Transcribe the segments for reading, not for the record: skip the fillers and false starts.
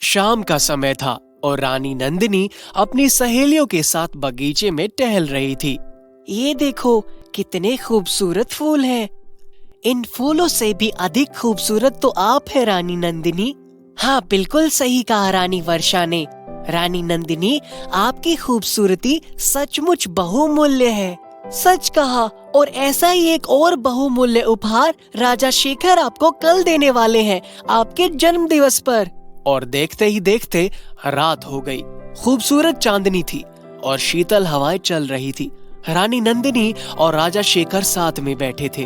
शाम का समय था और रानी नंदिनी अपनी सहेलियों के साथ बगीचे में टहल रही थी। ये देखो कितने खूबसूरत फूल हैं। इन फूलों से भी अधिक खूबसूरत तो आप है रानी नंदिनी। हाँ, बिल्कुल सही कहा रानी वर्षा ने। रानी नंदिनी, आपकी खूबसूरती सचमुच बहुमूल्य है। सच कहा। और ऐसा ही एक और बहुमूल्य उपहार राजा शेखर आपको कल देने वाले हैं, आपके जन्म दिवस पर। और देखते ही देखते रात हो गई। खूबसूरत चांदनी थी और शीतल हवाएं चल रही थी। रानी नंदिनी और राजा शेखर साथ में बैठे थे।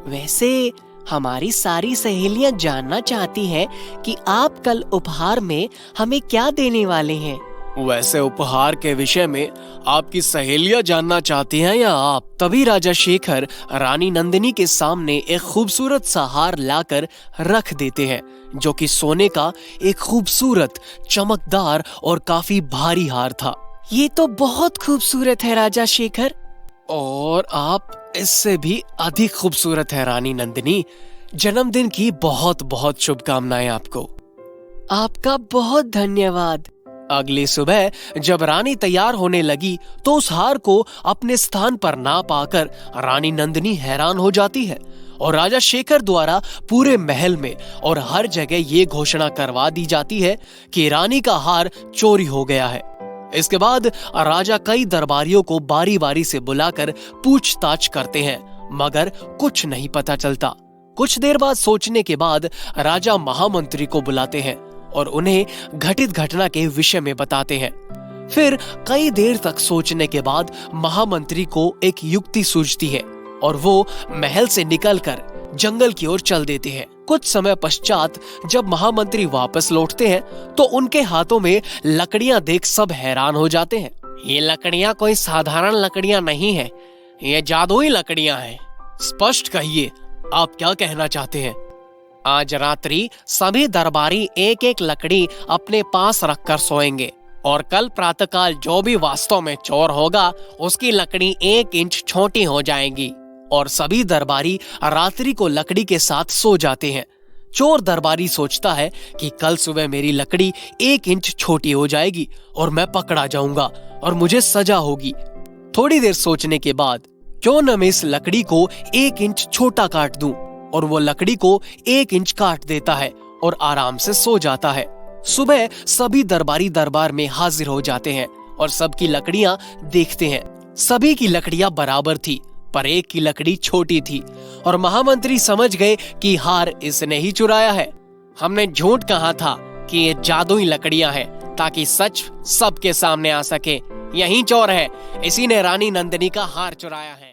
वैसे हमारी सारी सहेलियां जानना चाहती हैं कि आप कल उपहार में हमें क्या देने वाले हैं। वैसे उपहार के विषय में आपकी सहेलियां जानना चाहती हैं या आप? तभी राजा शेखर रानी नंदिनी के सामने एक खूबसूरत सा हार लाकर रख देते हैं, जो कि सोने का एक खूबसूरत, चमकदार और काफी भारी हार था। ये तो बहुत खूबसूरत है राजा शेखर। और आप इससे भी अधिक खूबसूरत है रानी नंदिनी। जन्मदिन की बहुत बहुत शुभकामनाएं आपको। आपका बहुत धन्यवाद। अगली सुबह जब रानी तैयार होने लगी तो उस हार को अपने स्थान पर ना पाकर रानी नंदिनी हैरान हो जाती है और राजा शेखर द्वारा पूरे महल में और हर जगह ये घोषणा करवा दी जाती है कि रानी का हार चोरी हो गया है। इसके बाद राजा कई दरबारियों को बारी बारी से बुलाकर पूछताछ करते हैं, मगर कुछ नहीं पता चलता। कुछ देर बाद सोचने के बाद राजा महामंत्री को बुलाते हैं और उन्हें घटित घटना के विषय में बताते हैं। फिर कई देर तक सोचने के बाद महामंत्री को एक युक्ति सूझती है और वो महल से निकलकर जंगल की ओर चल देते हैं। कुछ समय पश्चात जब महामंत्री वापस लौटते हैं तो उनके हाथों में लकड़ियां देख सब हैरान हो जाते हैं। ये लकड़ियां कोई साधारण लकड़ियां नहीं है, ये जादुई लकड़ियां हैं। स्पष्ट कहिए, आप क्या कहना चाहते हैं? आज रात्रि सभी दरबारी एक एक लकड़ी अपने पास रखकर सोएंगे और कल प्रातःकाल जो भी वास्तव में चोर होगा उसकी लकड़ी 1 इंच छोटी हो जाएगी। और सभी दरबारी रात्रि को लकड़ी के साथ सो जाते हैं। चोर दरबारी सोचता है कि कल सुबह मेरी लकड़ी 1 इंच छोटी हो जाएगी और मैं पकड़ा जाऊंगा और मुझे सजा होगी। थोड़ी देर सोचने के बाद क्यों न मैं इस लकड़ी को 1 इंच छोटा काट दूं, और वो लकड़ी को 1 इंच काट देता है और आराम से सो जाता है। सुबह सभी दरबारी दरबार में हाजिर हो जाते हैं और सबकी लकड़ियां देखते हैं। सभी की लकड़ियां बराबर थी, पर एक की लकड़ी छोटी थी और महामंत्री समझ गए कि हार इसने ही चुराया है। हमने झूठ कहा था कि ये जादुई लकड़ियां हैं ताकि सच सबके सामने आ सके। यही चोर है, इसी ने रानी नंदिनी का हार चुराया है।